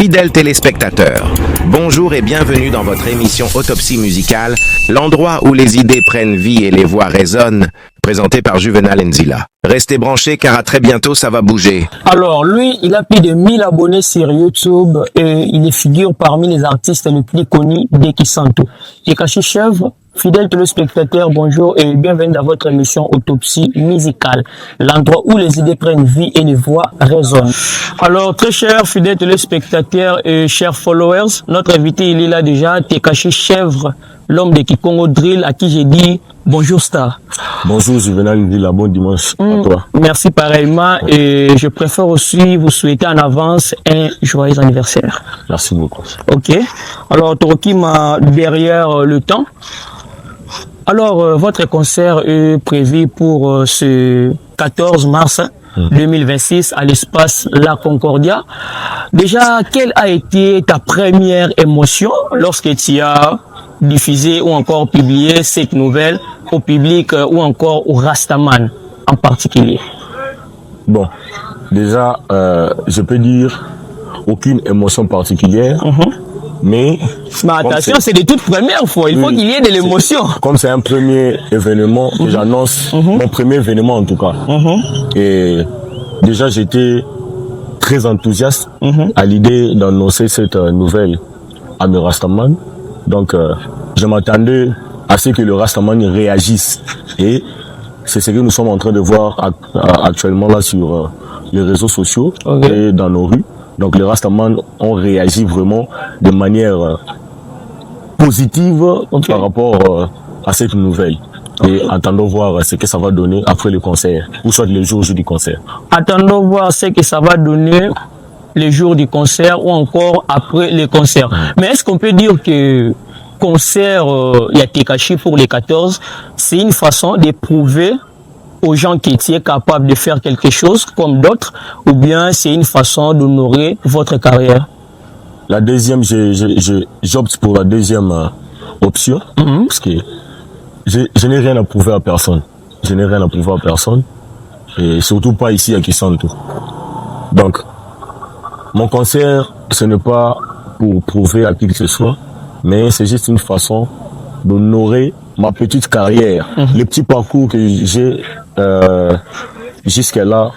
Fidèles téléspectateurs, bonjour et bienvenue dans votre émission Autopsie musicale, l'endroit où les idées prennent vie et les voix résonnent, présenté par Juvenal Nzila. Restez branchés car à très bientôt ça va bouger. Alors lui, il a plus de 1000 abonnés sur YouTube et il figure parmi les artistes les plus connus d'Ekisanto. Tekashi Chèvre, fidèles téléspectateurs, bonjour et bienvenue dans votre émission Autopsie musicale, l'endroit où les idées prennent vie et les voix résonnent. Alors très chers fidèles téléspectateurs et chers followers, notre invité il est là déjà, Tekashi Chèvre, l'homme de Kikongo Drill, à qui j'ai dit bonjour Star. Bonjour Juvenal Nzila, bon dimanche à toi. Merci pareillement et je préfère aussi vous souhaiter en avance un joyeux anniversaire. Merci beaucoup. Ok. Alors Toroki m'a derrière le temps. Alors votre concert est prévu pour ce 14 mars 2026 à l'espace La Concordia. Déjà, quelle a été ta première émotion lorsque tu as diffusé ou encore publié cette nouvelle au public ou encore au Rastaman en particulier? Bon, déjà, je peux dire aucune émotion particulière, mais attention, c'est de toute première fois, il faut qu'il y ait de l'émotion. Comme c'est un premier événement, j'annonce mon premier événement en tout cas. Et déjà, j'étais très enthousiaste à l'idée d'annoncer cette nouvelle à mes Rastaman. Donc, je m'attendais à ce que le Rastaman réagisse. Et c'est ce que nous sommes en train de voir actuellement là sur les réseaux sociaux et dans nos rues. Donc, les Rastaman ont réagi vraiment de manière positive par rapport à cette nouvelle. Et attendons voir ce que ça va donner après le concert, ou soit le jour du concert. Attendons voir ce que ça va donner les jours du concert ou encore après le concert. Mais est-ce qu'on peut dire que concert Tekashi pour les 14, c'est une façon de prouver aux gens qui étaient capables de faire quelque chose comme d'autres, ou bien c'est une façon d'honorer votre carrière? La deuxième, j'opte pour la deuxième option, parce que je n'ai rien à prouver à personne. Je n'ai rien à prouver à personne, et surtout pas ici à Kisanto. Donc, mon concert, ce n'est pas pour prouver à qui que ce soit, mais c'est juste une façon d'honorer ma petite carrière, le petit parcours que j'ai jusqu'à là.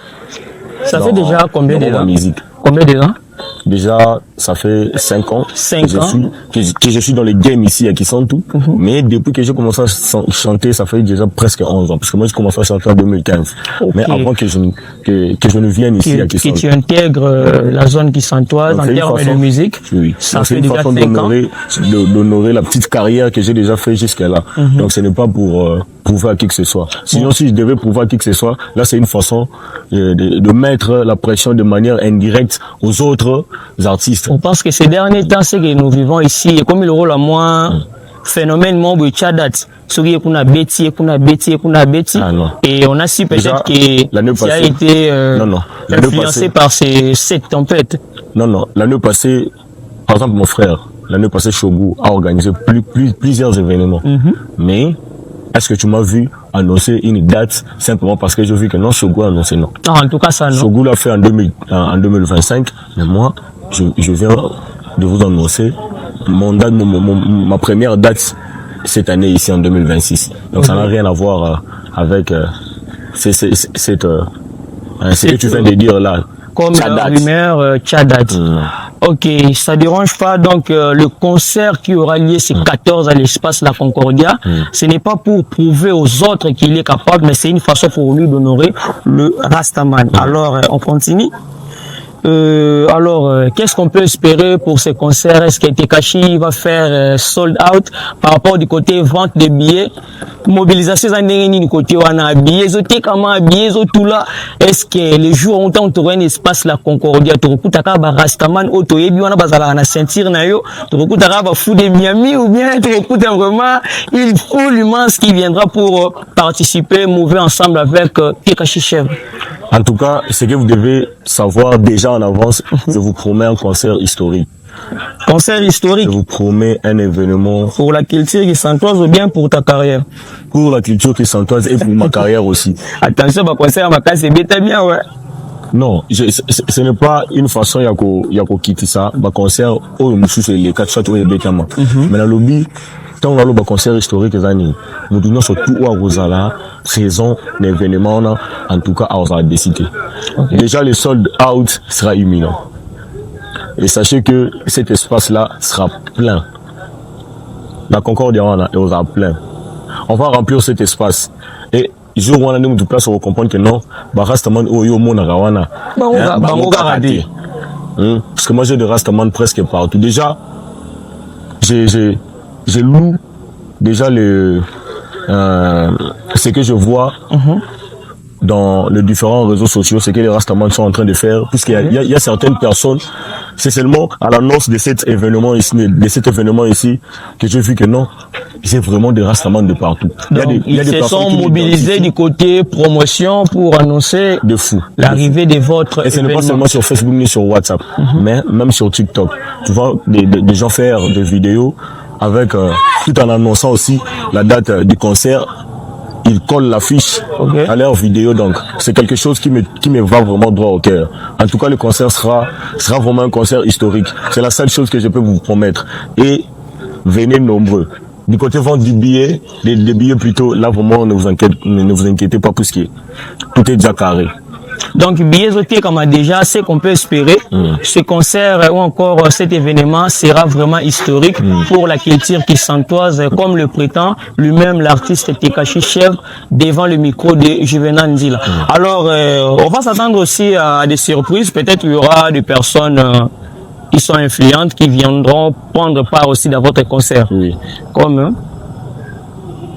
Ça fait déjà combien de temps? Combien de temps? Déjà, ça fait 5 ans, que je suis dans le game ici à Kisanto. Mais depuis que j'ai commencé à chanter, ça fait déjà presque 11 ans. Parce que moi, j'ai commencé à chanter en 2015. Mais avant que je ne vienne ici à Kisanto. Que tu intègres la zone kissantoise en termes de musique. Oui. Ça fait une déjà façon 5 ans. d'honorer la petite carrière que j'ai déjà fait jusqu'à là. Donc, ce n'est pas pour prouver à qui que ce soit. Sinon, si je devais prouver à qui que ce soit, là, c'est une façon de mettre la pression de manière indirecte aux autres artistes. On pense que ces derniers temps, c'est que nous vivons ici, et comme le rôle à moi, phénomène membre Tchadat, et on a su peut-être que ça a été influencé par cette tempête. Non, l'année passée, par exemple, mon frère, l'année passée, Shogu a organisé plusieurs événements. Mais est-ce que tu m'as vu annoncer une date simplement parce que j'ai vu que non, Shogu a annoncé non? Non, en tout cas, ça non. Shogu l'a fait en 2025, mais moi, je viens de vous annoncer ma première date cette année ici en 2026. Donc ça n'a rien à voir avec ce que tu viens de dire là. Comme la rumeur Tchadat. Ok, ça dérange pas. Donc le concert qui aura lieu ce 14 à l'espace La Concordia, ce n'est pas pour prouver aux autres qu'il est capable, mais c'est une façon pour lui d'honorer le Rastaman. Alors on continue. Qu'est-ce qu'on peut espérer pour ce concert? Est-ce que Tekashi va faire sold out par rapport du côté vente des billets? Mobilisation du côté on a billets, tout là. Est-ce que les jours ont un espace La Concordia? Torokutaka ba Rastaman auto yebi wana bazala na sentir na yo. Torokutaka ba fou de Miami ou bien Torokuta vraiment il faut l'immense qui viendra pour participer, mouver ensemble avec Tekashi Chèvre. En tout cas, ce que vous devez savoir déjà en avance, je vous promets un concert historique. Concert historique. Je vous promets un événement. Pour la culture kissantoise ou bien pour ta carrière? Pour la culture kissantoise et pour ma carrière aussi. Attention, ma concert, ma casse, c'est bien, ouais. Non, ce n'est pas une façon yako quitter ça. Bah concert au monsieur les 4 shots au bétama. Mais dans le lobby, tant on a le concert historique les années, nous donnons surtout à Rosala présent l'événement en tout cas à Rosala décidé. Déjà le sold out sera imminent. Et sachez que cet espace-là sera plein. La Concorde est aux plein. On va remplir cet espace. Et jour où on a nous de place, on va comprendre que non, bah Rastaman Oyo Mona Rawana. Parce que moi j'ai des Rastaman presque partout. Déjà, j'ai lu déjà ce que je vois dans les différents réseaux sociaux, c'est que les Rastaman sont en train de faire, puisqu'il y a certaines personnes, c'est seulement à l'annonce de cet événement ici, que j'ai vu que non, c'est vraiment des Rastaman de partout. Ils se sont mobilisés du côté promotion pour annoncer de fou l'arrivée de votre et ce n'est pas seulement sur Facebook ni sur WhatsApp, mais même sur TikTok. Tu vois des gens faire des vidéos avec tout en annonçant aussi la date du concert. Ils collent l'affiche à leur vidéo, donc c'est quelque chose qui me va vraiment droit au cœur. En tout cas, le concert sera vraiment un concert historique. C'est la seule chose que je peux vous promettre. Et venez nombreux. Du côté vente du billet, des billets plutôt, là vraiment ne vous inquiétez pas puisque tout est déjà carré. Donc, billets sautés comme déjà, c'est qu'on peut espérer. Ce concert ou encore cet événement sera vraiment historique pour la culture qui s'entoise, comme le prétend lui-même l'artiste Tekashi Chef devant le micro de Juvenal Nzila. Alors, on va s'attendre aussi à des surprises. Peut-être il y aura des personnes qui sont influentes qui viendront prendre part aussi dans votre concert. Oui. Comme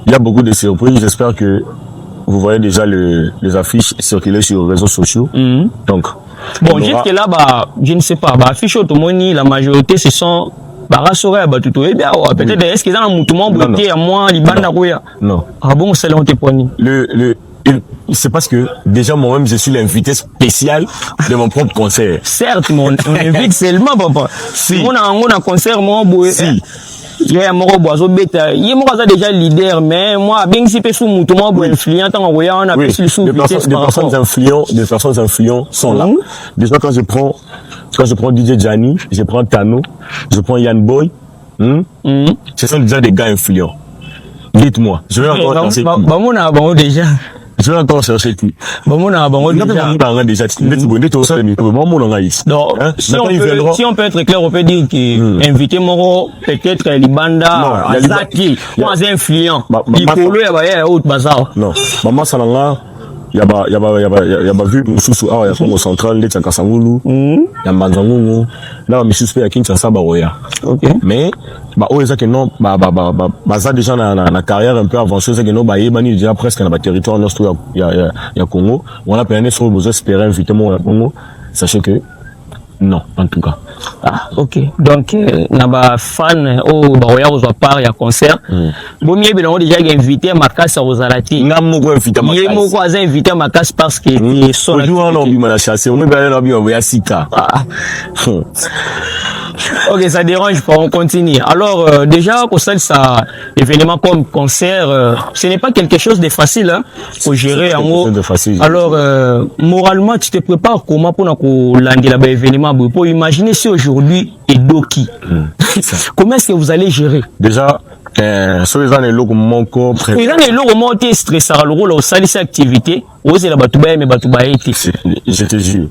il y a beaucoup de surprises. J'espère que vous voyez déjà les affiches circuler sur les réseaux sociaux. Donc, bon, jusque là, bah, je ne sais pas. Bah, affiche automoni, la majorité, ce sont Barasore, bah, tout bien. Peut-être, est-ce qu'ils ont un mouton bloqué à moi, Libanda Rouya? Non. Ah bon, c'est là où t'es poigné. C'est parce que déjà moi-même je suis l'invité spécial de mon propre concert. Certes, on invite seulement, papa. Si. On a un concert, moi, si. Il y a un déjà leader, mais moi, bien si sous mouton, influent, on a plus le sous des personnes influentes sont là. Déjà quand je prends DJ Gianni, je prends Tano, je prends Yann Boy, ce sont déjà des gars influents. Dites-moi, je vais encore chercher qui. Déjà. Je vais encore chercher qui. Si on peut être clair, on peut dire que inviter Moro, peut-être Libanda, Azaki, moi influent. Non, maman Salanga, il y a vu Moussou ah, il y a Congo central, il y a Kasangulu, il y a Manzangungu, là, Moussou il y a Kinshasa, mais, que non, ça déjà na carrière un peu avancée, c'est que non, Yébani déjà presque dans le territoire, il y a Congo, on a permis sur besoin espérer inviter mon Congo, sachez que, non, en tout cas. Ah, ok. Donc, naba fan au Baroya aux part, il y a concert. Bon, mieux, on déjà invité ma casse aux Alati. N'a pas invité ma casse. Il m'a invité ma casse parce que il son. Aujourd'hui, on a envie de la chasser. On est bien là, on va Sika. Ok, ça dérange pas, on continue. Alors, déjà, pour ça, événement comme concert, ce n'est pas quelque chose de facile, hein, pour gérer en haut. Alors, moralement, tu te prépares comment pour lander là-bas événement, pour imaginer si aujourd'hui est Doki. Comment est-ce que vous allez gérer? Déjà, sur les années, mon corps prévu. Les années, l'eau, t'es stressé, le rôle, au salir cette activité, osez la batoubaye, mais batoubaye, je te jure.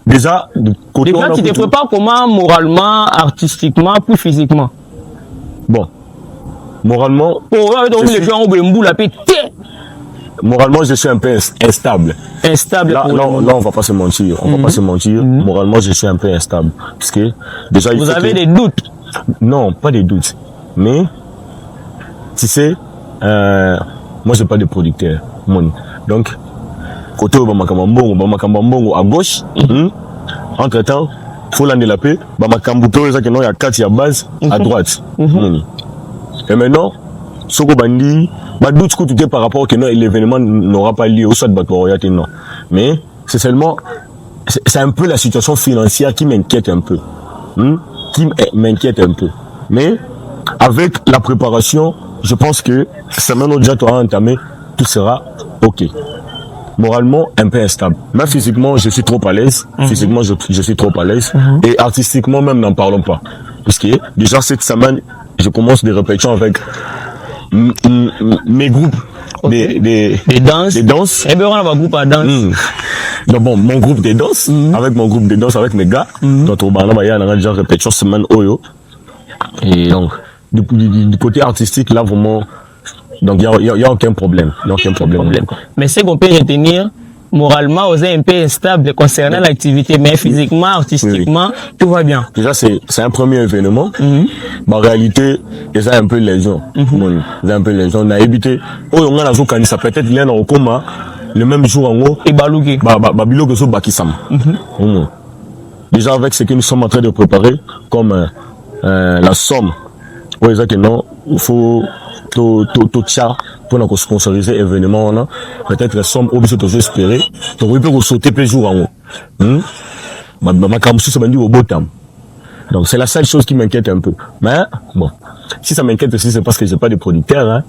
Déjà, tu te prépares comment moralement, artistiquement, plus physiquement? Bon, moralement. Moralement, je suis un peu instable. Instable. Là, on va pas se mentir. On va pas se mentir. Moralement, je suis un peu instable. Parce que, déjà, vous avez des doutes? Non, pas des doutes. Mais, tu sais, moi, j'ai pas de producteur. Donc, côté Bamakambongo à gauche, entre temps, faut l'année la paix, Bamakambuto, il y a 4 à base à droite. Et maintenant, Soko Bandi, doute que tout est par rapport que l'événement n'aura pas lieu, au soit de non. Mais c'est seulement, c'est un peu la situation financière qui m'inquiète un peu. Qui m'inquiète un peu. Mais, avec la préparation, je pense que ça maintenant déjà tu as entamé, tout sera ok. moralement un peu instable. Mais physiquement, je suis trop à l'aise. Physiquement, je suis trop à l'aise. Et artistiquement, même, n'en parlons pas. Parce que déjà cette semaine, je commence des répétitions avec mes groupes des danses. Eh bien, on a un groupe à danse. Donc bon, mon groupe des danses, avec mon groupe des danses, avec mes gars, donc on a déjà répétition semaine Oyo. Et donc, du côté artistique, là, vraiment, donc il y a aucun problème. Il y a aucun problème. Mais c'est qu'on peut retenir, moralement, vous êtes un peu instable concernant l'activité, mais physiquement, artistiquement, tout va bien. Déjà, c'est un premier événement. En réalité, c'est un peu les gens. C'est un peu les gens. On a évité. Oh, on a ça peut-être l'un au coma, le même jour en haut. Et balouki. Babilo Goso Bakisam. Déjà, avec ce que nous sommes en train de préparer, comme la somme, oui, exactement, il faut tout ça pour nous sponsoriser l'événement. Peut-être la somme, au besoin de espérer, donc on peut sauter plus jour en haut. Ma camusou, ça m'a dit au beau temps. Donc, c'est la seule chose qui m'inquiète un peu. Mais, bon, si ça m'inquiète aussi, c'est parce que j'ai pas de producteur,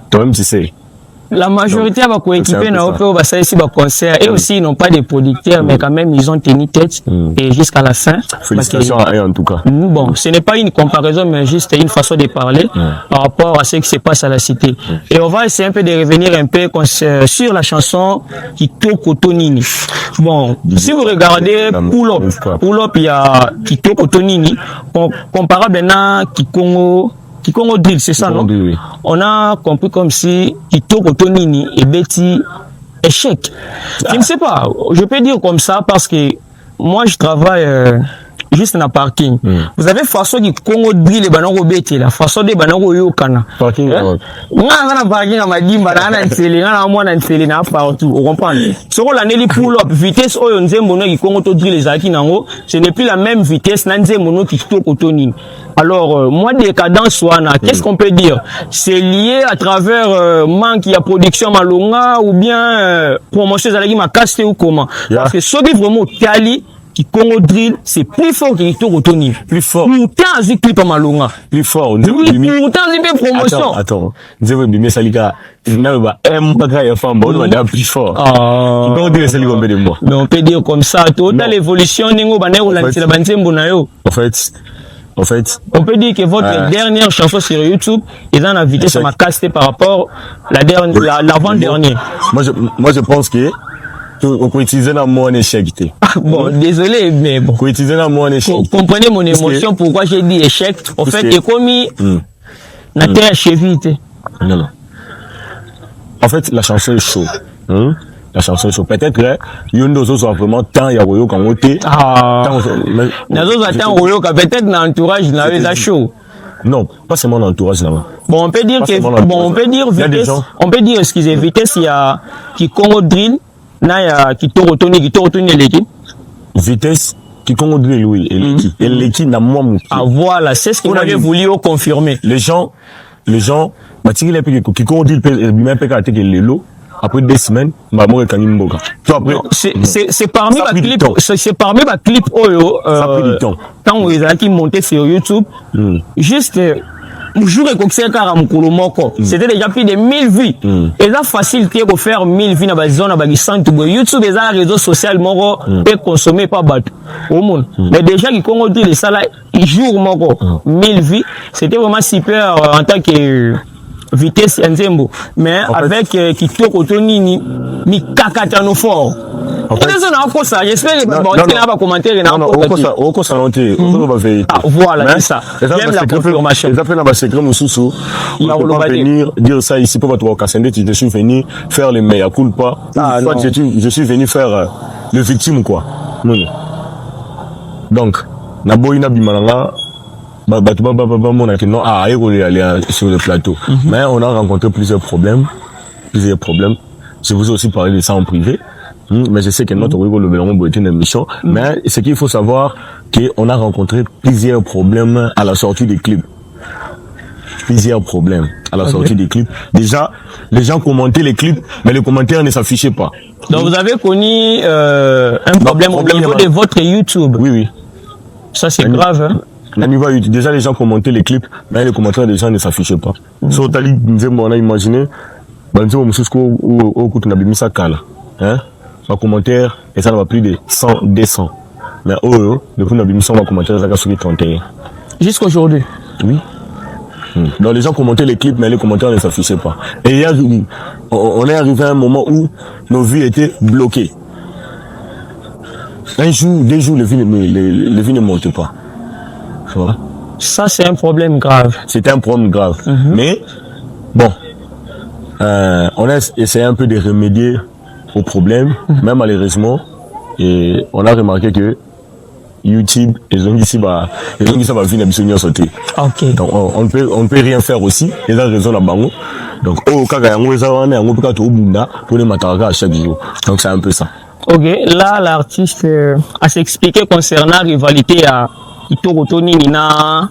toi-même, tu sais. La majorité va coéquiper dans le concert et aussi ils n'ont pas de producteurs mais quand même ils ont tenu tête et jusqu'à la fin. Félicitations à eux en tout cas. Bon, ce n'est pas une comparaison mais juste une façon de parler par rapport à ce qui se passe à la cité. Et on va essayer un peu de revenir un peu sur la chanson Kitoko Tonini. Bon, si vous regardez Pull Up, il y a Kitoko Tonini comparable à Kikongo Drill, c'est ça, non? Oui. On a compris comme si Kitoko Tonini et Betty échec. Je ne sais pas, je peux dire comme ça parce que moi je travaille juste dans le parking. Vous avez façon du Congo Drill et Banango Betty, la façon de Banango Yokana. Parking, moi, dans parking, on m'a dit, na partout. Vous comprenez? Ce qu'on a dit pull up, vitesse, on dit, mon qui Congo Drill les acquis nango, ce n'est plus la même vitesse, nanze mono qui Kitoko Tonini. Alors, moi, décadence, qu'est-ce qu'on peut dire? C'est lié à travers manque de production malonga ou bien promotion de la casse ou comment? Parce que ce qui est vraiment Kali, qui Congo Drill, c'est plus fort que Kitoko Tonini. Plus fort. Pourtant, c'est clip à malonga. Plus fort. Pourtant, c'est plus promotion. Attends. Vous avez mis Salika. Non, bah, on va plus fort. On peut dire ça comme de moi. Mais on peut dire comme ça. Total évolution, n'engo banero la tila banzembo na yo. En fait, on peut dire que votre dernière chanson sur YouTube est dans la vitesse à ma casse par rapport à l'avant-dernière. Moi, je pense que on peut utiliser dans mon échec. Bon, désolé, mais bon. On peut utiliser dans mon échec. Comprenez mon émotion, pourquoi j'ai dit échec. En fait, c'est comme la terre cheville. Non. En fait, la chanson est chaude. La chanson est chaude. Peut-être que Yondo soit vraiment tant Yawoyo quand on était. Nazo attend Woyo peut-être dans l'entourage n'avait la chaud. Non, pas seulement dans l'entourage là-bas. Bon, on peut dire que on peut dire vitesse. On peut dire excusez vitesse il y a qui Congo Drill, là il y a qui Kitoko Tonini l'équipe. Vitesse qui Congo Drill oui et l'équipe n'a moi. Ah voilà, c'est ce qu'on avait voulu confirmer. Les gens Matiki les piqué qui Congo Drill même pas que les lots. Après 2 semaines, maman est kanimboka. C'est parmi ma clip, c'est parmi ma clip Oyo. Quand on est qui monté sur YouTube, juste jour et coxé car c'était déjà plus de 1000 vues. Et là facilité pour faire 1000 vues dans la zone dans centre YouTube et les réseaux sociaux moko peut consommer pas battu au monde. Mais déjà qui Congo dit ça là jour moko 1000 vues, c'était vraiment super en tant que vitesse Nzembo mais en avec Kitoko Tonini mi kakatano fort. J'espère que va commenter voilà c'est ça. J'aime la confirmation. Les appels à secret Moussou. Il ne peut pas venir dire ça ici pour votre Kassende. Je suis venu faire le meilleur culpa. Je suis venu faire le victime quoi. Donc Naboina Bimalanga. Sur le plateau. Mais on a rencontré plusieurs problèmes. Je vous ai aussi parlé de ça en privé. Mais je sais que notre le Bélon est une émission. Mais ce qu'il faut savoir, qu'on a rencontré plusieurs problèmes à la sortie des clips. Déjà, les gens commentaient les clips, mais les commentaires ne s'affichaient pas. Donc vous avez connu un problème au niveau de votre YouTube. Oui. Ça c'est grave, hein. Déjà les gens commentaient les clips, mais les commentaires des gens ne s'affichaient pas. On a imaginé banzo mususko au kutu na bimisa kala hein ma commentaire et ça n'a pas plus de 100 200 mais depuis na bimisa ma commentaire ça sur 31 jusqu'aujourd'hui. Oui. Donc les gens commentaient les clips mais les commentaires ne s'affichaient pas et il y a on est arrivé à un moment où nos vues étaient bloquées. Un jour, 2 jours, les vues ne montent pas. Voilà. Ça, c'est un problème grave. C'était un problème grave. Mais, bon, on a essayé un peu de remédier au problème, mais malheureusement, et on a remarqué que YouTube, ils ont dit ça va venir sauter. Ok. Donc, on ne peut rien faire aussi. Ils ont raison là-bas. Donc, pour les matarakas à chaque jour. Donc, c'est un peu ça. Ok, là, l'artiste a s'expliqué concernant la rivalité à Itoro Tony Nina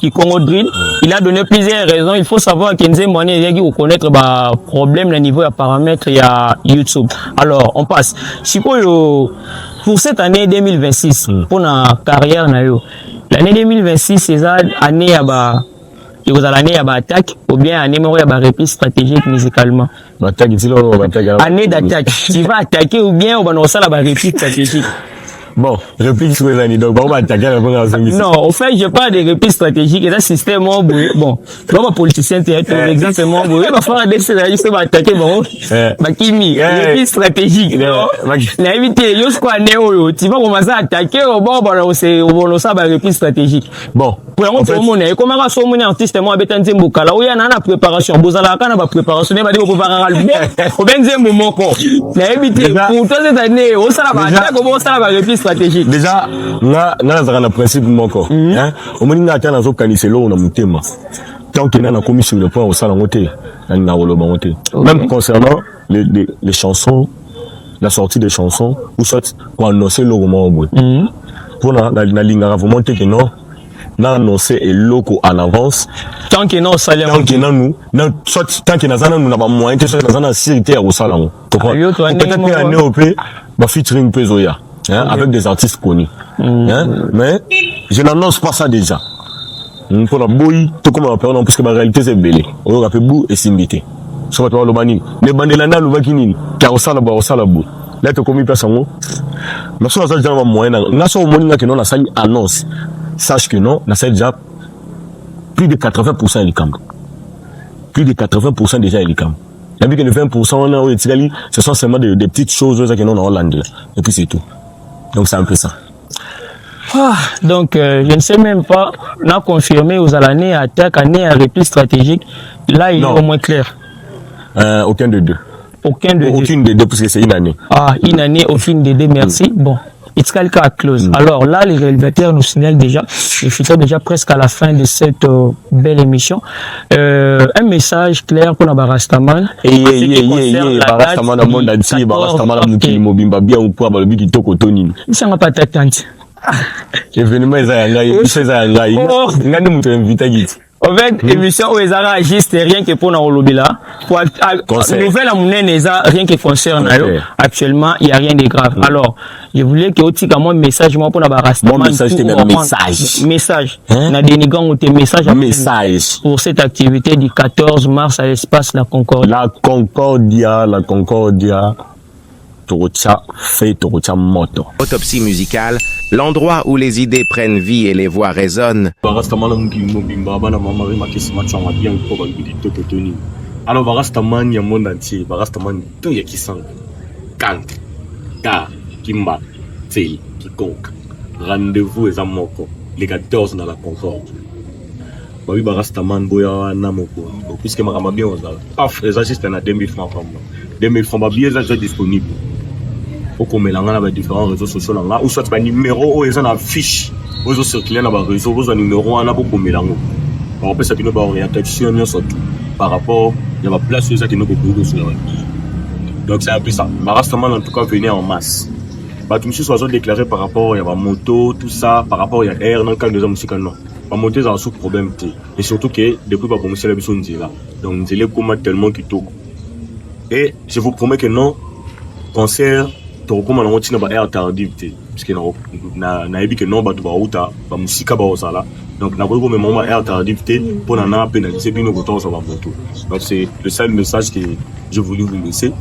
Kikongo Drill. Il a donné plusieurs raisons. Il faut savoir qu'Enze Mwane il y a reconnaître bah problème le niveau à paramètres il y a YouTube. Alors, on passe. Si pour cette année 2026 pour la carrière na yo. L'année 2026 c'est ça année à bah et vous allez année à attaque ou bien année où il y a reprise stratégique musicalement. Année d'attaque. Tu vas attaquer ou bien on va lancer la reprise stratégique. Bon, réplique sur les années, donc on va attaquer la première émission. Non, en fait, je parle de reprise stratégique et ça, système bon, vraiment politicien, exactement, bon, il va faire des scénarios, il va attaquer, bon, Bakimi, reprise stratégique, l'invité, yo, quoi, néo, tu vas commencer à attaquer, bon, c'est, on va lancer la reprise stratégique. Bon. Pour un moment, comment on va faire artiste, moi, avec un Zemboka, là où il y a une préparation, vous allez avoir une préparation, il va dire, vous préparer l'album, au ben Zembo, l'invité, pour toute cette année, on s'en va attaquer, comment ça va reprise stratégique. Déjà, là, dans le principe, mon corps, hein, au moment où on a un canicelo, on a mon thème. Tant qu'on a commis sur le point au salon, même concernant les chansons, la sortie des chansons, ou soit pour annoncer le roman, pour la ligne, vous montez que non, l'annoncer et loco en avance. Tant que non, ça l'est. Tant que nous, soit tant que nous avons moyen, soit nous avons sécurité au salon. Peut-être qu'un NOP va featuring Pezoya. Hein, avec des artistes connus. Hein, mais je n'annonce pas ça déjà. Pour la bouille, tout comme on appelle, parce que la réalité c'est belé. On va faire bou et s'inviter. Soit toi le bani. Les bandelana nous va kinini. Car au salabo, au salabo. Là tu commis personne. Mais sur la salle déjà moyen. Là sur le monde que non la salle annonce. Sache que non, la salle déjà plus de 80% est cam. Plus de 80% déjà est cam. Il y a que les 20% on a au Italie, ce sont seulement des petites choses que non en Hollande. Et puis c'est tout. Donc c'est un peu ça. Donc je ne sais même pas, on a confirmé aux années attaque, année à reprise stratégique. Là il est au moins clair. Aucun de deux. Aucune des deux parce que c'est une année. Ah, une année, aucune des deux, merci. Bon. It's quelqu'un close. Alors là, les réalisateurs nous signalent déjà, je suis déjà presque à la fin de cette belle émission. Un message clair pour la Barastaman. Barastaman, le monde entier, Barastaman, le Mobimba, bien ou pas, le but du Toko Tonin. Ça m'a pas t'attendre. Événement, ils en fait, émission où ils enregistrent rien que pour nous lobby là. Pour nouvelle amounen rien qui concerne actuellement, il y a rien de grave. Alors, je voulais que aussi comme message moi pour la Barastaman. Mon message c'était message. Na dénigrant ou tes messages pour cette activité du 14 mars à l'espace La Concordia. La Concordia. Torocha fait Torocha moto. Autopsie musicale, l'endroit où les idées prennent vie et les voix résonnent. Alors Barastaman y a monde entier, Barastaman tout y a qui sang. Kant, Ta, Kimba, Tsei, quiconque. Rendez-vous et Amoko, les 14 dans la Concorde. Babi Barastaman boya namoko. Puisque ma rama bien aux paf, les juste à 2000 francs par mois. 2000 francs, ma billet est disponible. Au qu'on mélange avec différents réseaux sociaux là, ou soit par numéro, ou ils en affichent, aux autres circuler dans le réseau, aux numéros, on a beaucoup mélange. Par rapport à ça, qui nous va orientation, surtout. Par rapport, il y a ma place sur ça qui nous peut sur la web. Donc c'est un peu ça. Barastaman en tout cas venait en masse. Bah, tout monsieur soit déclaré par rapport à la moto, tout ça, par rapport à l'air, dans le cas de la musique, non. La moto, c'est un sous problème. Et surtout que, depuis que je suis là, donc, c'est les commandes tellement qui tournent. Et je vous promets que non, concert, tu recommandes un air tardif. puisque na ebi que non bato ba uta ba musika ba osala. Donc na ko moment air tardivité pour na pénaliser bino ko ça va moto. Donc c'est le seul message que je voulais vous laisser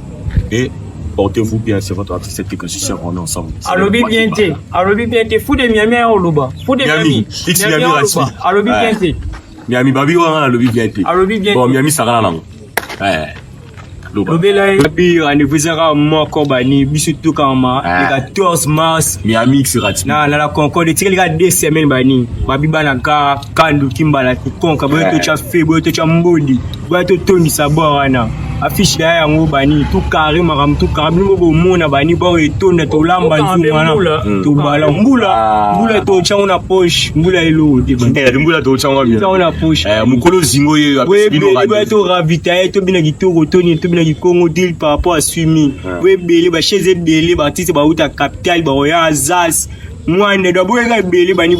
et portez-vous bien sur votre artiste que je suis on ensemble. Alobi bien té fou de Miami au Luba. Fou de Miami. Alobi bien té. Miami babi wa alobi bien té. Bon Miami ça ra nango. Lobela puis anniversaire moi Kobani bisutu kama le 14 mars Miami sirati na la Concorde tiki le 2 semaines bani babi bana ka kandu kimbala konka bo to cha febo to cha mbodi bo to toni sabwana affiche ya yango bani tout carré maram tout carré bo mona bani bo etonda to lamba nzumana to bala mbula to cha una poche mbula elo mbula to cha ngwa bien una poche mukolo zingo ye apesino radio to ravitailler to bina kitoko toni to bina Congo deal par rapport à swimming. Oui, belé, ba chez belé, ba tisi ba uta capital, ba oya azas. Moi, ne doit pas belé, ba ni,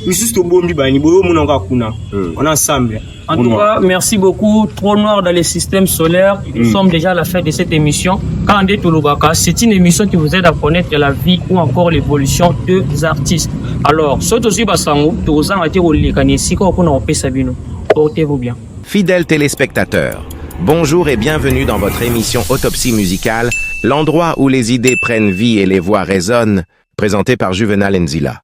juste au bombi, ba ni, bo mon kuna. On est ensemble. En tout cas, merci beaucoup. Trop noir dans les systèmes solaires. Nous sommes déjà à la fin de cette émission. Kandé Tolobaka, c'est une émission qui vous aide à connaître la vie ou encore l'évolution des artistes. Alors, saute aussi basango, tous en été au likanesi, quand on a fait Sabino. Portez-vous bien. Fidèles téléspectateurs, bonjour et bienvenue dans votre émission Autopsie musicale, l'endroit où les idées prennent vie et les voix résonnent, présentée par Juvenal Nzila.